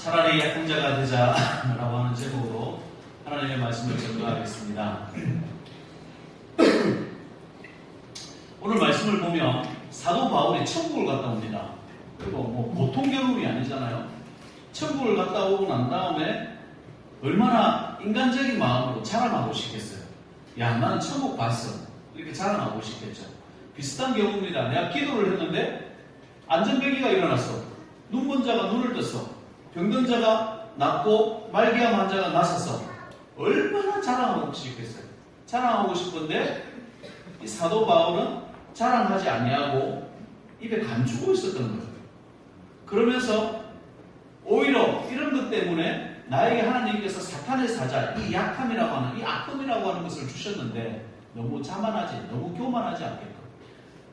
차라리 약한 자가 되자라고 하는 제목으로 하나님의 말씀을 전가하겠습니다. 오늘 말씀을 보면 사도 바울이 천국을 갔다 옵니다. 그리고 보통 경험이 아니잖아요. 천국을 갔다 오고 난 다음에 얼마나 인간적인 마음으로 자랑하고 싶겠어요. 야, 나는 천국 봤어. 이렇게 자랑하고 싶겠죠. 비슷한 경우입니다. 내가 기도를 했는데 안전벨기가 일어났어. 눈먼 자가 눈을 떴어. 병든 자가 낫고 말기암 환자가 나섰어. 얼마나 자랑하고 싶겠어요. 자랑하고 싶은데 이 사도 바울은 자랑하지 아니하고 입에 감추고 있었던 거예요. 그러면서 오히려 이런 것 때문에 나에게 하나님께서 사탄의 사자, 이 약함이라고 하는, 이 악함이라고 하는 것을 주셨는데 너무 자만하지, 너무 교만하지 않게끔,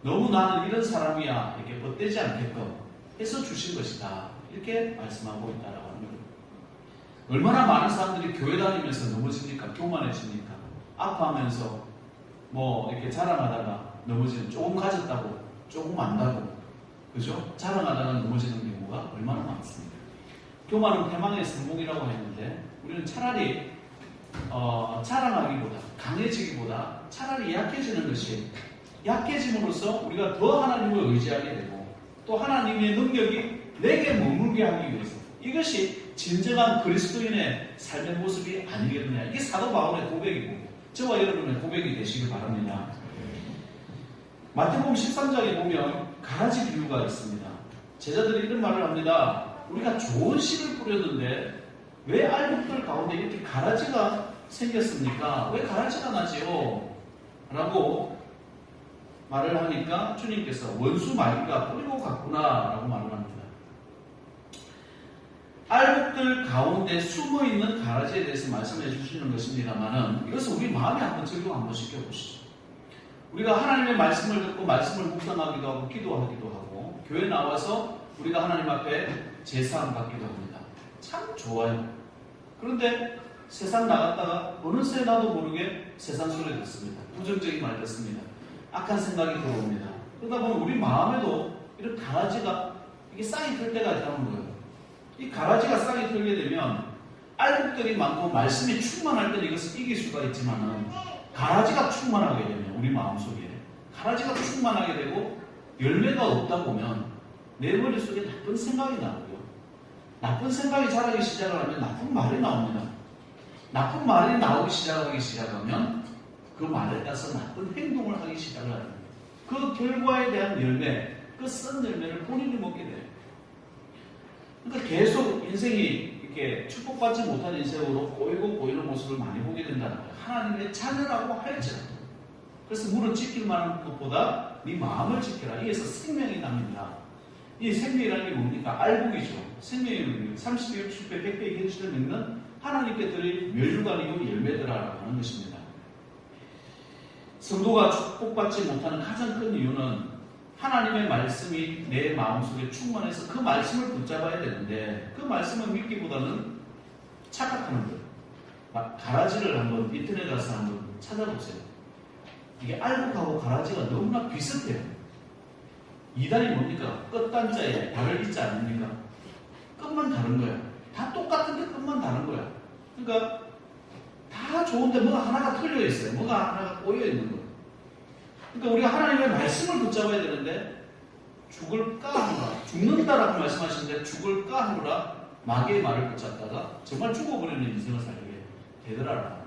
너무 나는 이런 사람이야 이렇게 벗대지 않게끔 해서 주신 것이다. 이렇게 말씀하고 있다라고 하는 거예요. 얼마나 많은 사람들이 교회 다니면서 넘어집니까? 교만해집니까? 아파하면서 이렇게 자랑하다가 넘어지는, 조금 가졌다고 조금 안다고, 그죠? 자랑하다가 넘어지는 경우가 얼마나 많습니다. 교만은 패망의 성공이라고 했는데 우리는 차라리 자랑하기보다, 강해지기보다 차라리 약해지는 것이, 약해짐으로써 우리가 더 하나님을 의지하게 되고 또 하나님의 능력이 내게 머물게 하기 위해서, 이것이 진정한 그리스도인의 삶의 모습이 아니겠느냐. 이게 사도 바울의 고백이고 저와 여러분의 고백이 되시길 바랍니다. 마태복음 13장에 보면 가라지 비유가 있습니다. 제자들이 이런 말을 합니다. 우리가 좋은 씨를 뿌렸는데 왜 알곡들 가운데 이렇게 가라지가 생겼습니까? 왜 가라지가 나지요? 라고 말을 하니까 주님께서 원수 마귀가 뿌리고 갔구나 라고 말을 합니다. 알곡들 가운데 숨어있는 가라지에 대해서 말씀해 주시는 것입니다만은 이것은 우리 마음에 한번 적용 한번 시켜보시죠. 우리가 하나님의 말씀을 듣고 말씀을 묵상하기도 하고 기도하기도 하고 교회 나와서 우리가 하나님 앞에 제사함 받기도 합니다. 참 좋아요. 그런데 세상 나갔다가 어느새 나도 모르게 세상 소리 듣습니다. 부정적인 말 듣습니다. 악한 생각이 들어옵니다. 그러다 보면 우리 마음에도 이런 가라지가 이게 싹이 틀 때가 있다는 거예요. 이 가라지가 싹이 틀게 되면 알곡들이 많고 말씀이 충만할 때는 이것을 이길 수가 있지만은 가라지가 충만하게 되면 우리 마음속에 가라지가 충만하게 되고 열매가 없다 보면 내 머릿속에 나쁜 생각이 나고요. 나쁜 생각이 자라기 시작을 하면 나쁜 말이 나옵니다. 나쁜 말이 나오기 시작하면 그 말에 따라서 나쁜 행동을 하기 시작을 합니다. 그 결과에 대한 열매, 그 쓴 열매를 본인이 먹게 돼요. 그러니까 계속 인생이 이렇게 축복받지 못한 인생으로 꼬이고 보이는 모습을 많이 보게 된다는 거예요. 하나님의 자녀라고 할지라도. 그래서 물을 지킬 만한 것보다 네 마음을 지켜라. 이에서 생명이 납니다. 이 생명이라는 게 뭡니까? 알곡이죠. 생명이 30배, 60배, 100배의 현실을 믿는 하나님께 드릴 멸류관이고 열매들아라고 하는 것입니다. 성도가 축복받지 못하는 가장 큰 이유는 하나님의 말씀이 내 마음속에 충만해서 그 말씀을 붙잡아야 되는데 그 말씀을 믿기보다는 착각하는 거예요. 가라지를 한번 인터넷에 가서 한번 찾아보세요. 이게 알곡하고 가라지가 너무나 비슷해요. 이단이 뭡니까? 끝단자에 발을 잇지 않습니까? 끝만 다른 거야. 다 똑같은데 끝만 다른 거야. 그러니까 다 좋은데 뭐가 하나가 틀려 있어요. 뭐가 하나가 꼬여 있는 거예요. 그러니까 우리가 하나님의 말씀을 붙잡아야 되는데 죽을까 하노라, 죽는다라고 말씀하시는데 죽을까 하노라 마귀의 말을 붙잡다가 정말 죽어버리는 인생을 살게 되더라라.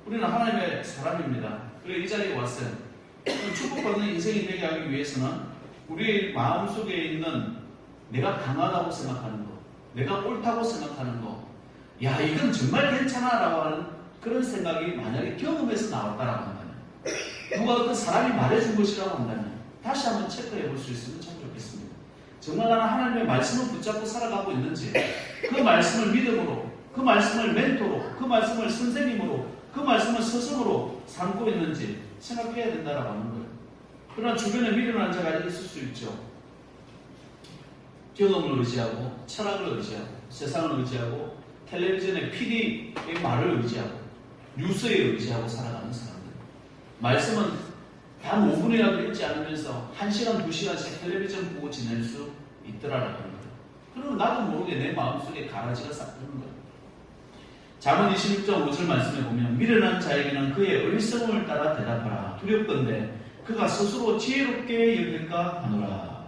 우리는 하나님의 사람입니다. 그리고 이 자리에 왔어요. 축복받는 인생이 되게 하기 위해서는 우리의 마음속에 있는 내가 강하다고 생각하는 거, 내가 옳다고 생각하는 거, 야 이건 정말 괜찮아 라고 하는 그런 생각이 만약에 경험에서 나왔다라고 한다면, 누가 어떤 사람이 말해준 것이라고 한다면 다시 한번 체크해 볼 수 있으면 참 좋겠습니다. 정말 나는 하나님의 말씀을 붙잡고 살아가고 있는지, 그 말씀을 믿음으로, 그 말씀을 멘토로, 그 말씀을 선생님으로, 그 말씀을 스승으로 삼고 있는지 생각해야 된다라고 하는 거예요. 그러나 주변에 미련한 자가 있을 수 있죠. 경험을 의지하고 철학을 의지하고 세상을 의지하고 텔레비전의 PD의 말을 의지하고 뉴스에 의지하고 살아가는 사람들. 말씀은 단 5분이라도 읽지 않으면서 1시간, 2시간씩 텔레비전 보고 지낼 수 있더라라는 거예요. 그러면 나도 모르게 내 마음속에 가라지가 싹 트는 거예요. 잠언 26장 5절 말씀에 보면 미련한 자에게는 그의 어리석음을 따라 대답하라. 두렵건대 그가 스스로 지혜롭게 여길까 하노라.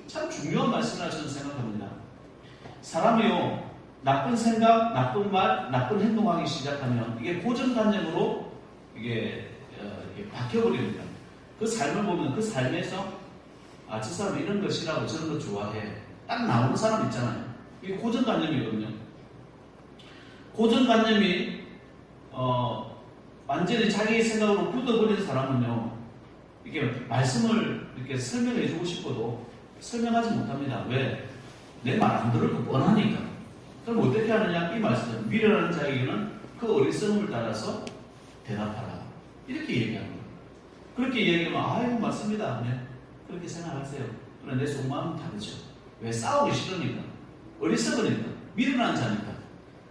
참 중요한 말씀이라 저는 생각합니다. 사람이요, 나쁜 생각, 나쁜 말, 나쁜 행동하기 시작하면 이게 고정관념으로 이게 박혀버립니다. 그 삶을 보면 그 삶에서 저 사람 이런 거 싫어하고 저런 거 좋아해. 딱 나오는 사람 있잖아요. 이게 고정관념이거든요. 고정관념이 완전히 자기 생각으로 굳어버린 사람은요, 이게 말씀을 이렇게 설명해 주고 싶어도 설명하지 못합니다. 왜? 내 말 안 들을 거 뻔하니까. 그럼 어떻게 하느냐? 이 말씀, 미련한 자에게는 그 어리석음을 따라서 대답하라. 이렇게 얘기하는 거예요. 그렇게 얘기하면, 아유, 맞습니다. 네. 그렇게 생각하세요. 그러나 내 속마음은 다르죠. 왜? 싸우기 싫으니까. 어리석으니까. 미련한 자니까.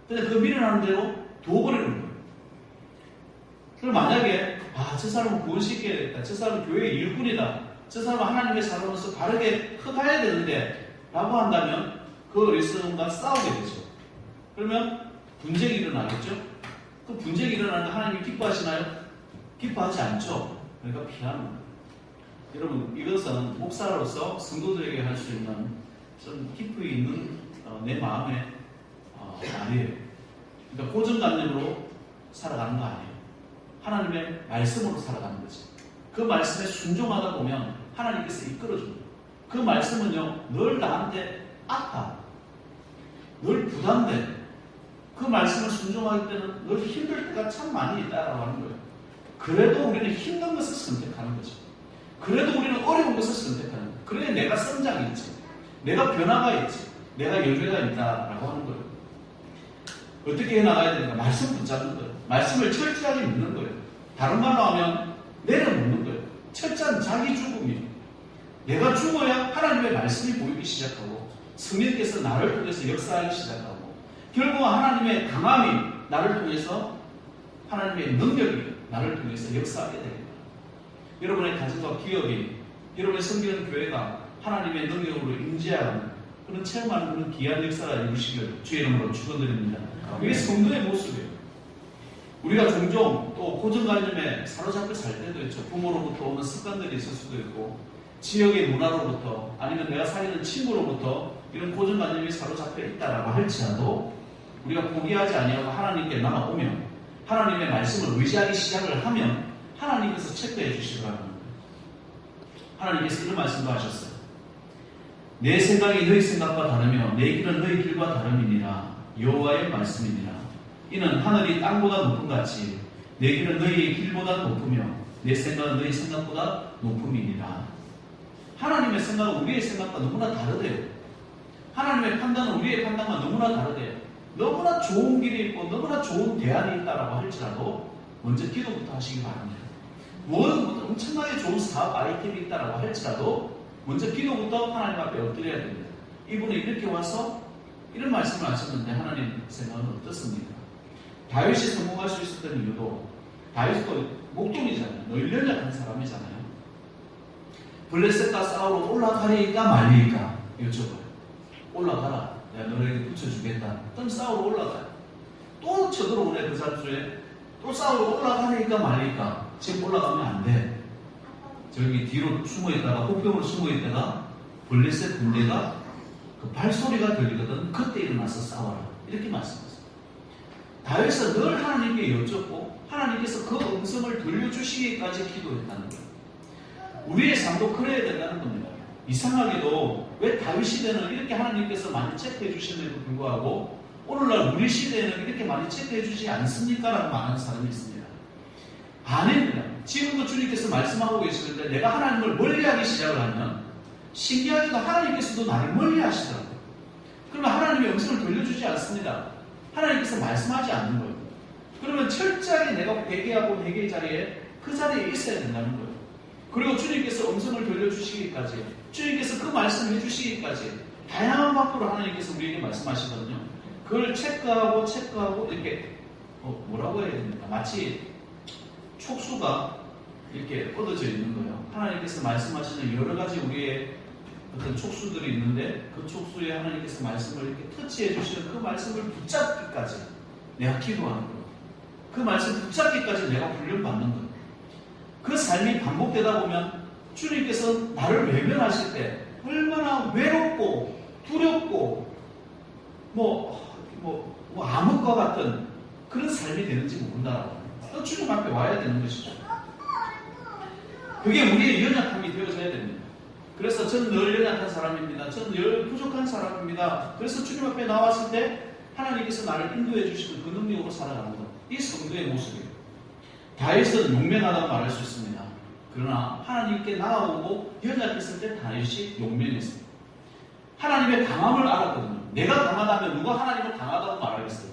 근데 그 미련한 대로 둬버리는 거예요. 그럼 만약에, 저 사람은 구원시켜야겠다. 저 사람은 교회의 일꾼이다. 저 사람은 하나님의 사람으로서 바르게 커가야 되는데, 라고 한다면 그 어리석음과 싸우게 되죠. 그러면 분쟁이 일어나겠죠? 그 분쟁이 일어나는데 하나님이 기뻐하시나요? 기뻐하지 않죠. 그러니까 피하는 거예요. 여러분, 이것은 목사로서 성도들에게 할 수 있는 좀 깊이 있는 내 마음의 말이에요. 그러니까 고정관념으로 살아가는 거 아니에요. 하나님의 말씀으로 살아가는 거지. 그 말씀에 순종하다 보면 하나님께서 이끌어줍니다. 그 말씀은요, 늘 나한테 아파. 늘 부담돼. 그 말씀을 순종할 때는 늘 힘들 때가 참 많이 있다라고 하는 거예요. 그래도 우리는 힘든 것을 선택하는 거죠. 그래도 우리는 어려운 것을 선택하는 거예요. 그래야 내가 성장이 있지. 내가 변화가 있지. 내가 열매가 있다라고 하는 거예요. 어떻게 해나가야 되는가? 말씀 붙잡는 거예요. 말씀을 철저하게 묻는 거예요. 다른 말로 하면 내려놓는 거예요. 철저한 자기 죽음이에요. 내가 죽어야 하나님의 말씀이 보이기 시작하고 성령께서 나를 통해서 역사하기 시작하고 결국 하나님의 강함이 나를 통해서 하나님의 능력이 나를 통해서 역사하게 됩니다. 여러분의 가정과 기업이 여러분의 섬기는 교회가 하나님의 능력으로 임재하는 그런 체험하는 그런 귀한 역사가 이루시길 주의 이름으로 축원드립니다. 이게 성도의 모습이에요. 우리가 종종 또 고정관념에 사로잡혀 살 때도 있죠. 부모로부터 오는 습관들이 있을 수도 있고 지역의 문화로부터 아니면 내가 사귀는 친구로부터 이런 고정관념이 사로잡혀 있다라고 할지라도 우리가 포기하지 아니하고 하나님께 나아오면 하나님의 말씀을 의지하기 시작을 하면 하나님께서 체크해 주시더라는 거예요. 하나님께서 이런 말씀도 하셨어요. 내 생각이 너희 생각과 다르며 내 길은 너희 길과 다름이니라. 여호와의 말씀이니라. 이는 하늘이 땅보다 높음 같이 내 길은 너희의 길보다 높으며 내 생각은 너희 생각보다 높음이니라. 하나님의 생각은 우리의 생각과 너무나 다르대요. 하나님의 판단은 우리의 판단과 너무나 다르대요. 너무나 좋은 길이 있고 너무나 좋은 대안이 있다라고 할지라도 먼저 기도부터 하시기 바랍니다. 엄청나게 좋은 사업 아이템이 있다라고 할지라도 먼저 기도부터 하나님 앞에 엎드려야 됩니다. 이분이 이렇게 와서 이런 말씀을 하셨는데 하나님 생각은 어떻습니까? 다윗이 성공할 수 있었던 이유도 다윗도 목동이잖아요. 늘 연약한 사람이잖아요. 블레셋과 싸우러 올라가리까 말리까 여쭤봐요. 올라가라. 내가 너에게 붙여주겠다. 그럼 싸우러 올라가요. 또 쳐들어오네 그 잠수에. 또 싸우러 올라가니까 말리까. 지금 올라가면 안 돼. 저기 뒤로 숨어있다가 폭병으로 숨어있다가 블레셋 군대가 그 발소리가 들리거든. 그때 일어나서 싸워라. 이렇게 말씀하셨어요. 다윗은 늘 하나님께 여쭙고 하나님께서 그 음성을 들려주시기까지 기도했다는 거예요. 우리의 삶도 그래야 된다는 겁니다. 이상하게도 왜 다윗 시대는 이렇게 하나님께서 많이 체크해 주시는데도 불구하고 오늘날 우리 시대에는 이렇게 많이 체크해 주지 않습니까? 라고 말하는 사람이 있습니다. 아닙니다. 지금도 주님께서 말씀하고 계시는데 내가 하나님을 멀리하기 시작을 하면 신기하게도 하나님께서도 나를 멀리하시더라고요. 그러면 하나님의 음성을 들려주지 않습니다. 하나님께서 말씀하지 않는 거예요. 그러면 철저하게 내가 회개하고 회개의 자리에 그 자리에 있어야 된다는 거예요. 그리고 주님께서 음성을 들려주시기까지 주님께서 그 말씀을 해주시기까지 다양한 방법으로 하나님께서 우리에게 말씀하시거든요. 그걸 체크하고 이렇게 뭐라고 해야 됩니까? 마치 촉수가 이렇게 뻗어져 있는 거예요. 하나님께서 말씀하시는 여러 가지 우리의 어떤 촉수들이 있는데 그 촉수에 하나님께서 말씀을 이렇게 터치해 주시는 그 말씀을 붙잡기까지 내가 기도하는 거예요. 그 말씀 붙잡기까지 내가 훈련받는 거예요. 그 삶이 반복되다 보면 주님께서 나를 외면하실 때 얼마나 외롭고 두렵고 암흑과 같은 그런 삶이 되는지 모른다라고. 주님 앞에 와야 되는 것이죠. 그게 우리의 연약함이 되어져야 됩니다. 그래서 저는 늘 연약한 사람입니다. 저는 늘 부족한 사람입니다. 그래서 주님 앞에 나왔을 때 하나님께서 나를 인도해 주시는 그 능력으로 살아가는 것. 이 성도의 모습이에요. 다윗은 용맹하다고 말할 수 있습니다. 그러나 하나님께 나아오고 연약했을 때 다윗이 용맹했습니다. 하나님의 강함을 알았거든요. 내가 강하다면 누가 하나님을 강하다고 말하겠어요?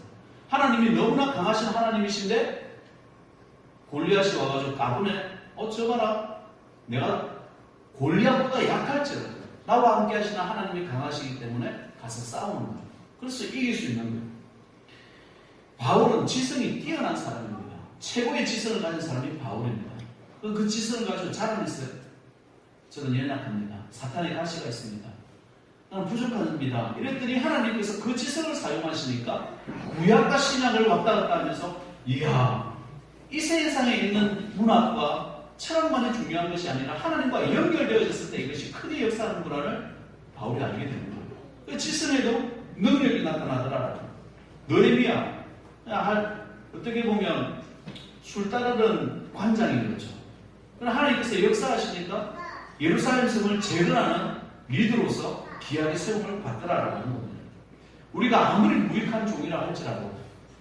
하나님이 너무나 강하신 하나님이신데 골리앗이 와가지고 까부네. 저 봐라. 내가 골리앗보다 약할지라도 나와 함께 하시는 하나님이 강하시기 때문에 가서 싸우는 거예요. 그래서 이길 수 있는 거예요. 바울은 지성이 뛰어난 사람입니다. 최고의 지성을 가진 사람이 바울입니다. 그 지성을 가지고 자랑했어요. 저는 연약합니다. 사탄의 가시가 있습니다. 나는 부족합니다. 이랬더니 하나님께서 그 지성을 사용하시니까 구약과 신약을 왔다 갔다 하면서 이야, 이 세상에 있는 문학과 철학만이 중요한 것이 아니라 하나님과 연결되어졌을 때 이것이 크게 역사하는구나를 바울이 알게 되는 거예요. 그 지성에도 능력이 나타나더라. 느헤미야, 어떻게 보면 술 따르던 관장이었죠. 그러나 하나님께서 역사하시니까 예루살렘 성을 재건하는 리더로서 귀하게 세움을 받더라라는 겁니다. 우리가 아무리 무익한 종이라 할지라도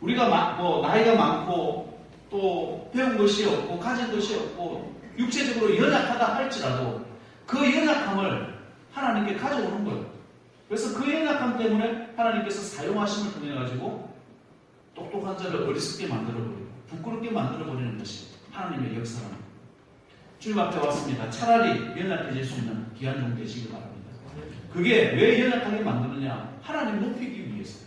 우리가 나이가 많고 또 배운 것이 없고 가진 것이 없고 육체적으로 연약하다 할지라도 그 연약함을 하나님께 가져오는 거예요. 그래서 그 연약함 때문에 하나님께서 사용하심을 통해 가지고 똑똑한 자를 어리석게 만들어버리고 부끄럽게 만들어버리는 것이 하나님의 역사랍니다. 주님 앞에 왔습니다. 차라리 연약해질 수 있는 귀한 종 되시기 바랍니다. 그게 왜 연약하게 만드느냐? 하나님 높이기 위해서.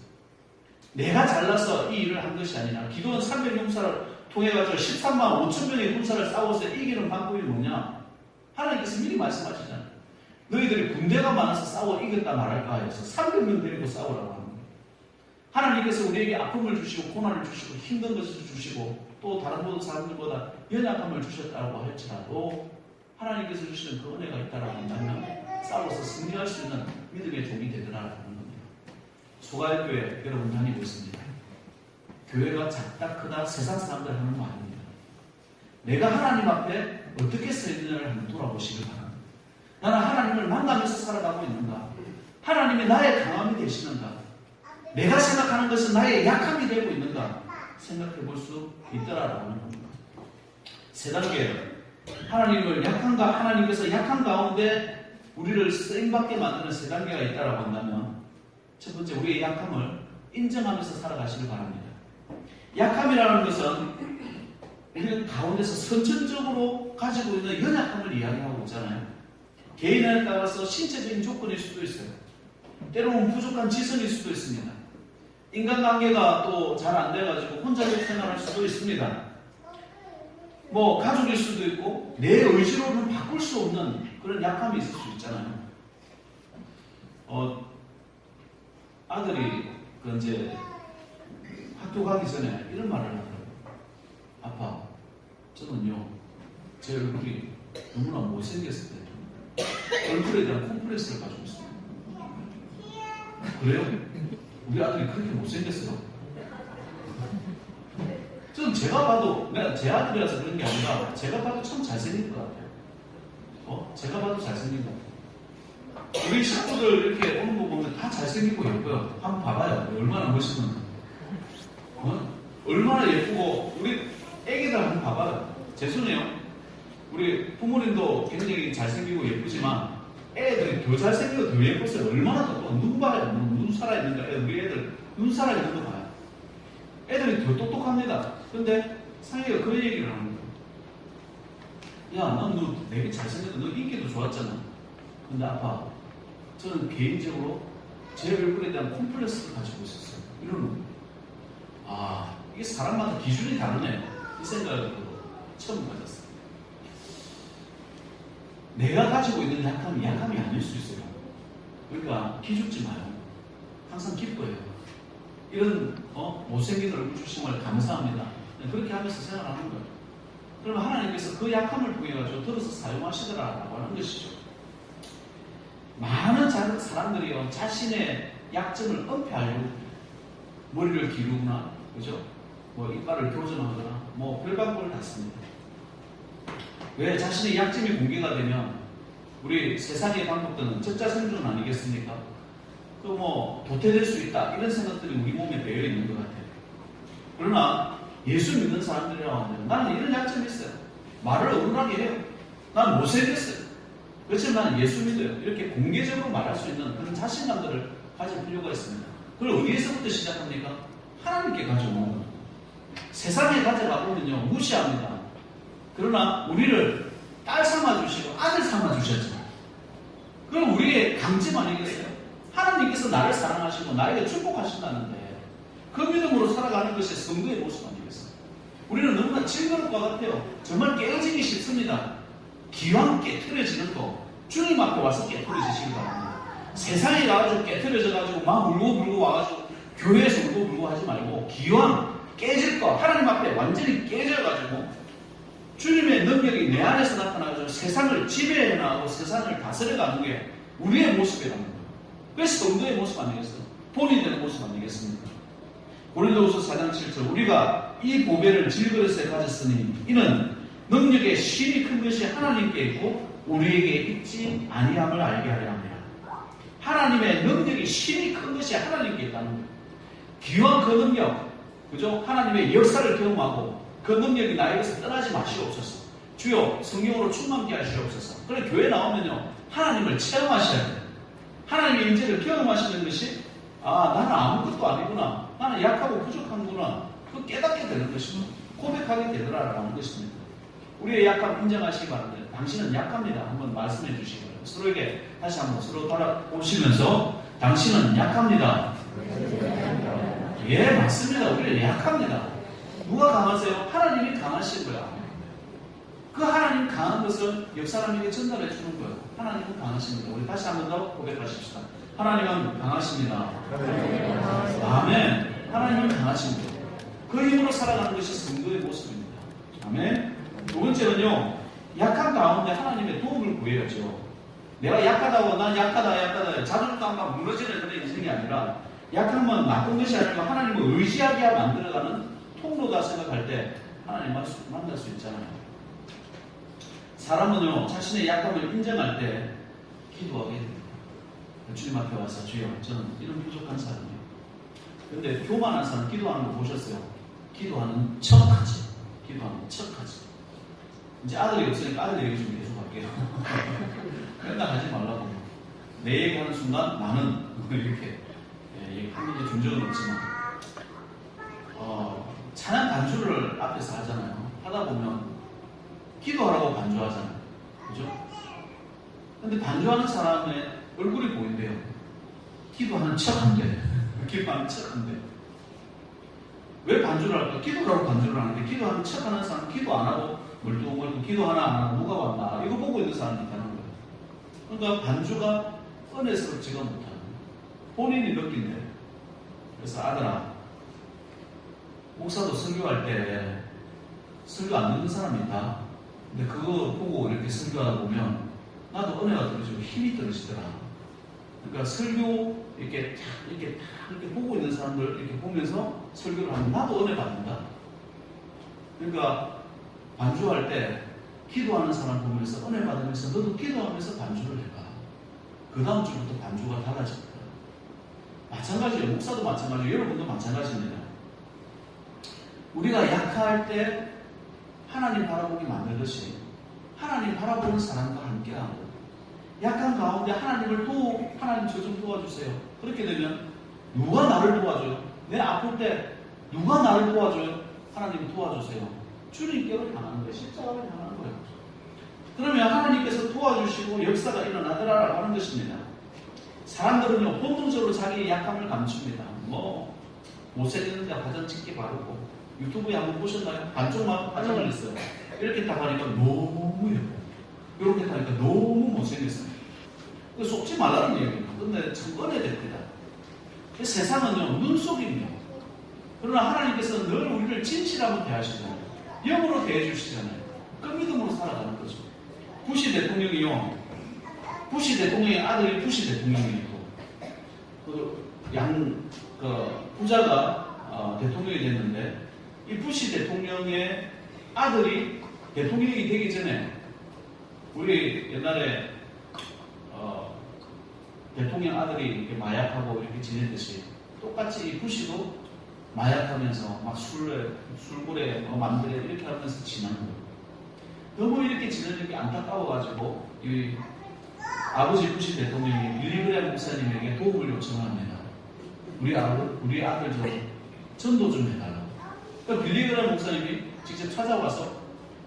내가 잘나서 이 일을 한 것이 아니라 기도원 300용사를 통해가지고 13만 5천 명의 군사를 싸워서 이기는 방법이 뭐냐? 하나님께서 미리 말씀하시잖아요. 너희들이 군대가 많아서 싸워 이겼다 말할까 해서 300명 데리고 싸우라고 하는 거예요. 하나님께서 우리에게 아픔을 주시고 고난을 주시고 힘든 것을 주시고 또 다른 모든 사람들보다 연약함을 주셨다고 할지라도 하나님께서 주시는 그 은혜가 있다라고 한다면 싸워서 승리할 수 있는 믿음의 종이 되더라라는 겁니다. 소가일교회 여러분 다니고 있습니다. 교회가 작다 크다 세상 사람들 하는 거 아닙니다. 내가 하나님 앞에 어떻게 서 있느냐를 한번 돌아보시길 바랍니다. 나는 하나님을 만나면서 살아가고 있는가? 하나님이 나의 강함이 되시는가? 내가 생각하는 것은 나의 약함이 되고 있는가? 생각해 볼 수 있더라라는 겁니다. 세 단계. 하나님께서 약한 가운데 우리를 쓰임받게 만드는 세 단계가 있다라고 한다면 첫 번째, 우리의 약함을 인정하면서 살아가시길 바랍니다. 약함이라는 것은 우리 가운데서 선천적으로 가지고 있는 연약함을 이야기하고 있잖아요. 개인에 따라서 신체적인 조건일 수도 있어요. 때로는 부족한 지성일 수도 있습니다. 인간관계가 또 잘 안 돼가지고 혼자서 생활할 수도 있습니다. 가족일 수도 있고 내 의지로는 바꿀 수 없는 그런 약함이 있을 수 있잖아요. 아들이 이제 학교 가기 전에 이런 말을 하더라고요. 아빠, 저는요 제 얼굴이 너무나 못생겼을 때 얼굴에 대한 콤플렉스를 가지고 있어요. 그래요? 우리 아들이 그렇게 못생겼어요? 저는 제가 봐도, 내가 제 아들이라서 그런 게 아니라 제가 봐도 참 잘생긴 것 같아요. 제가 봐도 잘생긴 것 같아요. 우리 식구들 이렇게 오는 거 보면 다 잘생기고 예뻐요. 한번 봐봐요. 얼마나 멋있는지. 얼마나 예쁘고, 우리 애기들 한번 봐봐요. 죄송해요. 우리 부모님도 굉장히 잘생기고 예쁘지만 애들이 더 잘생기고 더 예뻤어요. 얼마나 더 눈 봐요. 눈 살아있는 거. 우리 애들 눈 살아있는 거 봐요. 애들이 더 똑똑합니다. 근데 상희가 그 얘기를 하는 거야. 야, 너 되게 잘생겼다. 너 인기도 좋았잖아. 근데 아빠, 저는 개인적으로 제 얼굴에 대한 콤플렉스를 가지고 있었어요. 이러는 거예요. 아, 이게 사람마다 기준이 다르네. 이 생각을 처음 가졌어요. 내가 가지고 있는 약함이 아닐 수 있어요. 그러니까 기죽지 마요. 항상 기뻐요. 이런 못생긴 얼굴 주심을 감사합니다. 그렇게 하면서 생활하는 거예요. 그러면 하나님께서 그 약함을 통해 가지고 들어서 사용하시더라라고 하는 것이죠. 많은 사람들이요 자신의 약점을 은폐하려고 머리를 기르거나, 그죠? 뭐 이빨을 교정하거나 뭐 별방법을 다 씁니다. 왜? 자신의 약점이 공개가 되면 우리 세상의 방법들은 적자생존 아니겠습니까? 그 뭐 도태될 수 있다 이런 생각들이 우리 몸에 배어 있는 것 같아요. 그러나 예수 믿는 사람들이라고 하면 나는 이런 약점이 있어요. 말을 어눌하게 해요. 나는 못생겼어요. 그렇지만 나는 예수 믿어요. 이렇게 공개적으로 말할 수 있는 그런 자신감들을 가질 필요가 있습니다. 그걸 어디에서부터 시작합니까? 하나님께 가져오는 겁니다. 세상에 가져가 보면요 무시합니다. 그러나 우리를 딸 삼아주시고 아들 삼아주셨죠. 그럼 우리의 강점 아니겠어요? 하나님께서 나를 사랑하시고 나에게 축복하신다는데 그 믿음으로 살아가는 것이 성도의 모습 아니겠어요? 우리는 너무나 징그러울 것 같아요. 정말 깨어지기 싫습니다. 기왕 깨트려지는 거 주님 앞에 와서 깨트려지시기 바랍니다. 세상에 가가지고 깨트려져가지고 막 울고 와가지고 교회에서 울고 하지 말고 기왕 깨질 거 하나님 앞에 완전히 깨져가지고 주님의 능력이 내 안에서 나타나가지고 세상을 지배해 나가고 세상을 다스려가는 게 우리의 모습이라는 거예요. 그래서 성도의 모습 아니겠어요? 본인 되는 모습 아니겠습니까? 고린도후서 4장 7절 우리가 이 보배를 질그릇에 가졌으니 이는 능력의 신이 큰 것이 하나님께 있고 우리에게 있지 아니함을 알게 하려 합니다. 하나님의 능력이 신이 큰 것이 하나님께 있다는 거예요. 기왕 그 능력, 그죠? 하나님의 역사를 경험하고 그 능력이 나에게서 떠나지 마시옵소서. 주여 성령으로 충만케 하시옵소서. 그래 교회 나오면요 하나님을 체험하셔야 돼요. 하나님의 임재를 경험하시는 것이 나는 아무것도 아니구나. 나는 약하고 부족한구나. 그 깨닫게 되는 것입니다. 고백하게 되더라라는 것입니다. 우리의 약함 인정하시기 바랍니다. 당신은 약합니다. 한번 말씀해 주시기 바랍니다. 서로에게 다시 한번 서로 돌아보시면서 당신은 약합니다. 예, 맞습니다. 우리는 약합니다. 누가 강하세요? 하나님이 강하신 거야. 그 하나님 강한 것을 옆 사람에게 전달해 주는 거예요. 하나님은 강하십니다. 우리 다시 한번 더 고백하십시다. 하나님은 강하십니다. 아멘. 하나님은 강하십니다. 그 힘으로 살아가는 것이 성도의 모습입니다. 아멘. 두 번째는요, 약한 가운데 하나님의 도움을 구해야죠. 내가 약하다고 난 약하다 자존감만 무너지는 그런 인생이 아니라 약하면 나쁜 것이 아니고 하나님을 의지하게 만들어가는 통로다 생각할 때 하나님 만날 수 있잖아요. 사람은요 자신의 약함을 인정할 때 기도하게 됩니다. 주님 앞에 와서 주여 저는 이런 부족한 사람이에요. 근데 교만한 사람 기도하는 거 보셨어요? 기도하는 척하지. 이제 아들이 없으니까 아들 얘기 좀 계속 할게요. 맨날 하지 말라고. 내 얘기하는 순간 나는 이렇게 얘기하는 게 존재는 없지만 찬양 반주를 앞에서 하잖아요. 하다 보면 기도하라고 반주하잖아요. 그죠? 근데 반주하는 사람의 얼굴이 보인대요. 기도하는 척한데. 왜 반주를 할까? 기도라고 반주를 하는데 기도하는 척하는 사람 기도 안 하고 멀뚱멀뚱 기도 하나 안 하고 누가 왔나 이거 보고 있는 사람이 있다는 거예요. 그러니까 반주가 은혜스럽지가 못하는 거예요. 본인이 느낀대. 그래서 아들아 목사도 설교할 때 설교 안 듣는 사람이 있다. 근데 그거 보고 이렇게 설교하다 보면 나도 은혜가 떨어지고 힘이 떨어지더라. 그러니까 설교 이렇게 보고 있는 사람들 이렇게 보면서 설교를 하면 나도 은혜 받는다. 그러니까 반주할 때 기도하는 사람 보면서 은혜 받으면서 너도 기도하면서 반주를 해봐. 그 다음 주부터 반주가 달라질 거야. 마찬가지예요. 목사도 마찬가지예요. 여러분도 마찬가지입니다. 우리가 약할 때 하나님 바라보게 만들듯이 하나님 바라보는 사람과 함께하고 약한 가운데 하나님 저 좀 도와주세요. 그렇게 되면 누가 나를 도와줘요? 내 아플 때 누가 나를 도와줘요? 하나님이 도와주세요. 주님께로 향하는 거예요. 십자가로 향하는 거예요. 그러면 하나님께서 도와주시고 역사가 일어나더라라고 하는 것입니다. 사람들은요 본능적으로 자기의 약함을 감춥니다. 못생겼는데 화장 짙게 바르고 유튜브에 한번 보셨나요? 반쪽만 화장을 했어요. 이렇게 딱 하니까 너무 예뻐요. 이렇게 하니까 너무 못생겼어요. 속지 말라는 얘기예요. 끝내 꺼내야 됩니다. 세상은요, 눈속임이요. 그러나 하나님께서는 늘 우리를 진실하게 대하시잖아요. 영으로 대해주시잖아요. 그 믿음으로 살아가는 거죠. 부시 대통령이요. 부시 대통령의 아들이 부시 대통령이고, 부자가 대통령이 됐는데, 이 부시 대통령의 아들이 대통령이 되기 전에, 우리 옛날에 대통령 아들이 이렇게 마약하고 이렇게 지내듯이 똑같이 이 부시도 마약하면서 막 술고래, 만들에 이렇게 하면서 지내는 거예요. 너무 이렇게 지내는 게 안타까워가지고 이 아버지 부시 대통령이 빌리그레 목사님에게 도움을 요청합니다. 우리 아들 좀 전도 좀 해달라고. 그러니까 빌리그레 목사님이 직접 찾아와서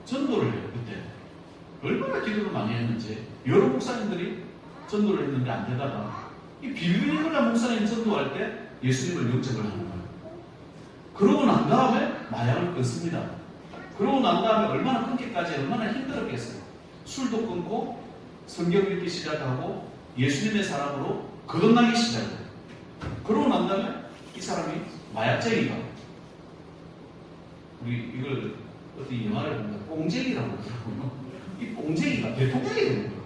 전도를 해요. 그때 얼마나 기도를 많이 했는지 여러 목사님들이 전도를 했는데 안 되다가 이 빌리그레 목사님 전도할 때 예수님을 영접을 하는 거예요. 그러고 난 다음에 마약을 끊습니다. 그러고 난 다음에 얼마나 끊기까지 얼마나 힘들었겠어요. 술도 끊고 성경 읽기 시작하고 예수님의 사람으로 거듭나기 시작해요. 그러고 난 다음에 이 사람이 마약쟁이가, 우리 이걸 어디 영화를 보면 꽁쟁이라고 그러더라고요. 이 꽁쟁이가 대통령이 되는 거예요.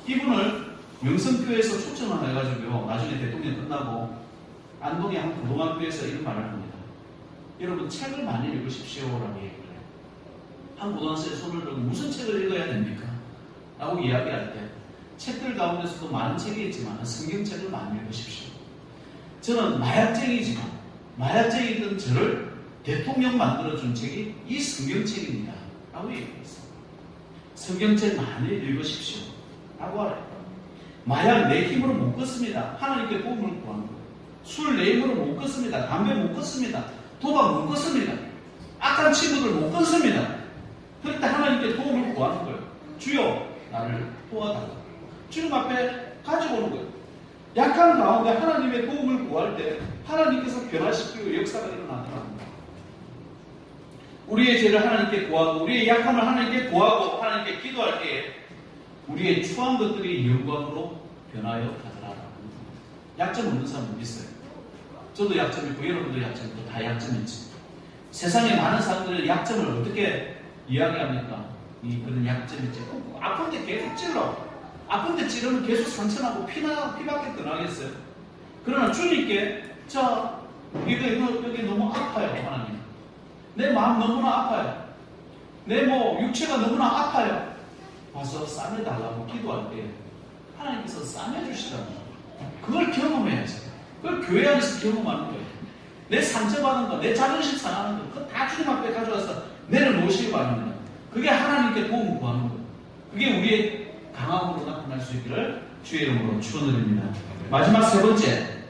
이분을 명성교회에서 초청을 해가지고요. 나중에 대통령 끝나고 안동의 한 고등학교에서 이런 말을 합니다. 여러분 책을 많이 읽으십시오라고 얘기를 해요. 한 고등학생이 손을 들고 무슨 책을 읽어야 됩니까? 라고 이야기할 때 책들 가운데서도 많은 책이 있지만 성경책을 많이 읽으십시오. 저는 마약쟁이지만 마약쟁이던 저를 대통령 만들어준 책이 이 성경책입니다. 라고 얘기했어요. 성경책 많이 읽으십시오. 라고 하래요. 마약 내 힘으로 못 끊습니다. 하나님께 도움을 구하는 거예요. 술 내 힘으로 못 끊습니다. 담배 못 끊습니다. 도박 못 끊습니다. 악한 친구들 못 끊습니다. 그럴 때 하나님께 도움을 구하는 거예요. 주여 나를 도와달라. 주님 앞에 가지고 오는 거예요. 약한 가운데 하나님의 도움을 구할 때 하나님께서 변화시키고 역사가 일어나더랍니다. 우리의 죄를 하나님께 구하고 우리의 약함을 하나님께 구하고 하나님께 기도할 때에 우리의 추한 것들이 영광으로 변하여 가더라. 약점 없는 사람은 있어요. 저도 약점 있고 여러분도 약점 있고 다 약점 있지. 세상에 많은 사람들은 약점을 어떻게 이야기합니까? 그런 약점 있지. 아픈데 계속 찔러. 아픈데 찌르면 계속 상처나고 피밖에 더 나겠어요. 그러나 주님께 여기 너무 아파요. 하나님. 내 마음 너무나 아파요. 내 육체가 너무나 아파요. 와서 싸매달라고 기도할 때 하나님께서 싸매주시다는 거예요. 그걸 경험해야지. 그걸 교회 안에서 경험하는 거예요. 내 상처받은 거, 내 자존심 상하는 거, 그거 다 주님 앞에 가져와서 내려놓으시기 바랍니다. 그게 하나님께 도움을 구하는 거예요. 그게 우리의 강함으로 나타날 수 있기를 주의 이름으로 축원드립니다. 마지막 세 번째,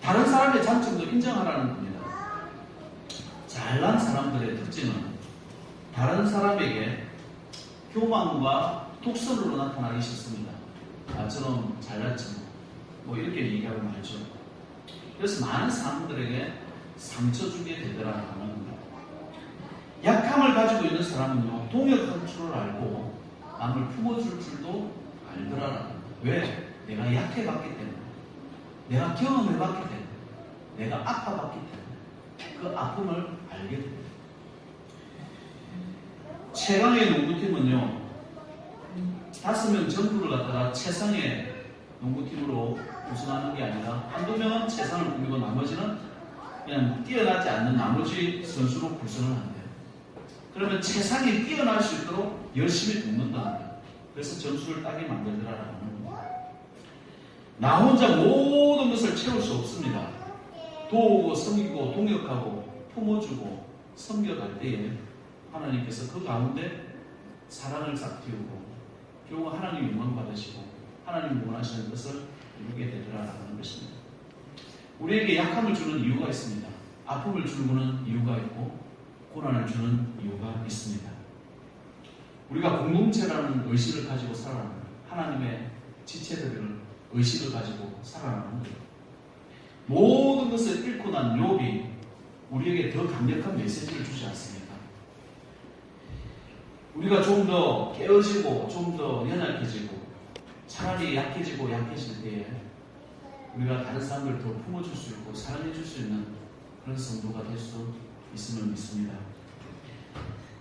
다른 사람의 장점도 인정하라는 겁니다. 잘난 사람들의 특징은 다른 사람에게 교만과 독선으로 나타나기 쉽습니다. 나처럼 잘났지 이렇게 얘기하고 말죠. 그래서 많은 사람들에게 상처 주게 되더라는 겁니다. 약함을 가지고 있는 사람은요, 동역할 줄을 알고 남을 품어줄 줄도 알더라는 겁니다. 왜? 내가 약해봤기 때문에, 내가 경험해봤기 때문에, 내가 아파봤기 때문에 그 아픔을 알게 됩니다. 최강의 농구팀은요, 5명 전부를 갖다가 최상의 농구팀으로 구성하는 게 아니라 한두 명은 최상을 꾸미고 나머지는 그냥 뛰어나지 않는 나머지 선수로 구성을 한대요. 그러면 최상이 뛰어날 수 있도록 열심히 돕는다는 거예요. 그래서 점수를 따게 만들더라라는 겁니다. 나 혼자 모든 것을 채울 수 없습니다. 도우고 섬기고 동역하고 품어주고 섬겨갈 때에 하나님께서 그 가운데 사랑을 싹 틔우고 결국 하나님 영광 받으시고 하나님 원하시는 것을 이루게 되더라라는 것입니다. 우리에게 약함을 주는 이유가 있습니다. 아픔을 주는 이유가 있고 고난을 주는 이유가 있습니다. 우리가 공동체라는 의식을 가지고 살아가는 거예요. 하나님의 지체들을 의식을 가지고 살아가는 거예요. 모든 것을 잃고 난 욥이 우리에게 더 강력한 메시지를 주지 않습니까? 우리가 좀 더 깨어지고 좀 더 연약해지고 차라리 약해지고 약해질 때에 우리가 다른 사람들을 더 품어줄 수 있고 사랑해줄 수 있는 그런 성도가 될 수 있음을 믿습니다.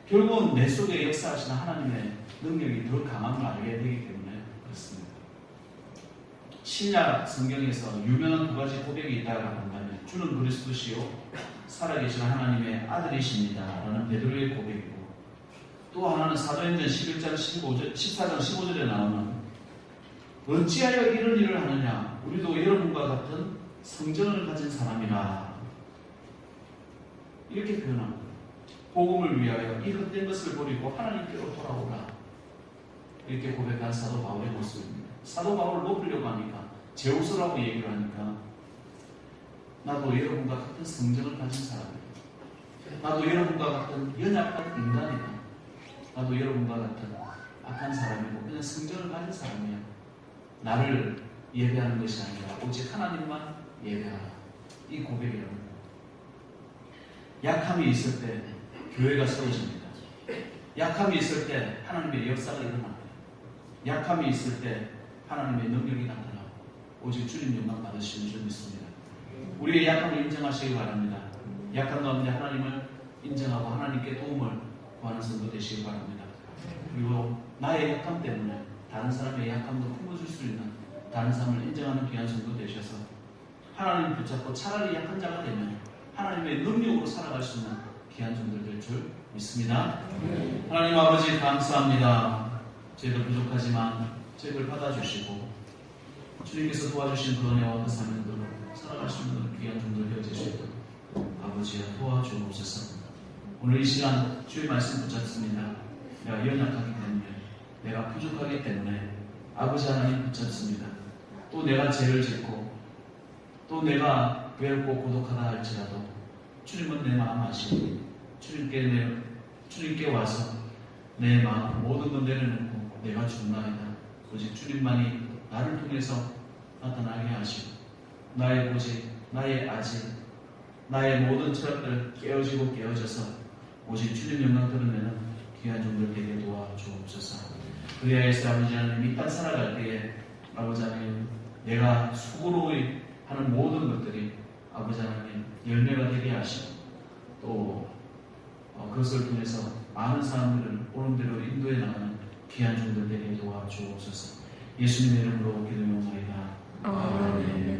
결국은 내 속에 역사하시는 하나님의 능력이 더 강함을 알게 되기 때문에 그렇습니다. 신약 성경에서 유명한 두 가지 고백이 있다고 한다면 주는 그리스도시요 살아계신 하나님의 아들이십니다 라는 베드로의 고백이고, 또 하나는 사도행전 14장 15절에 나오는 어찌하여 이런 일을 하느냐 우리도 여러분과 같은 성전을 가진 사람이라 이렇게 표현합니다. 복음을 위하여 이 헛된 것을 버리고 하나님께로 돌아오라 이렇게 고백한 사도 바울의 모습입니다. 사도 바울을 높이려고 하니까 제우스라고 얘기를 하니까 나도 여러분과 같은 성전을 가진 사람이다. 나도 여러분과 같은 연약한 인간이다. 나도 여러분과 같은 악한 사람이고 그냥 성전을 가진 사람이야. 나를 예배하는 것이 아니라 오직 하나님만 예배하라. 이 고백이랍니다. 약함이 있을 때 교회가 세워집니다. 약함이 있을 때 하나님의 역사가 일어납니다. 약함이 있을 때 하나님의 능력이 나타나고 오직 주님 영광 받으시는 줄 믿습니다. 우리의 약함을 인정하시기 바랍니다. 약한 가운데 하나님을 인정하고 하나님께 도움을 구하는 성도 되시기 바랍니다. 그리고 나의 약함 때문에 다른 사람의 약함도 품어줄 수 있는 다른 사람을 인정하는 귀한 성도 되셔서 하나님을 붙잡고 차라리 약한 자가 되면 하나님의 능력으로 살아갈 수 있는 귀한 종들 될 줄 믿습니다. 하나님 아버지 감사합니다. 저희들 부족하지만 저희들 받아주시고 주님께서 도와주신 그 은혜와 그 사명대로 살아갈 수 있는 귀한 종들 되어주시고 아버지여 도와주옵소서. 오늘 이 시간 주의 말씀 붙잡습니다. 내가 연약하기 때문에 내가 부족하기 때문에 아버지 하나님 붙잡습니다. 또 내가 죄를 짓고 또 내가 외롭고 고독하다 할지라도 주님은 내 마음 아시고 주님께 와서 내 마음 모든 것 내려놓고 내가 죽나이다. 오직 주님만이 나를 통해서 나타나게 하시고 나의 고집, 나의 아집, 나의 모든 철학들 깨어지고 깨어져서 오직 주님 영광 드러내는 귀한 종들 되게 도와주옵소서. 그리하여서 아버지 하나님 이 땅 살아갈 때에 아버지 하나님 내가 속으로 하는 모든 것들이 아버지 하나님 열매가 되게 하시고 또 그것을 통해서 많은 사람들을 옳은 대로 인도해 나가는 귀한 종들 되게 도와주옵소서. 예수님의 이름으로 기도하옵나이다. 아멘.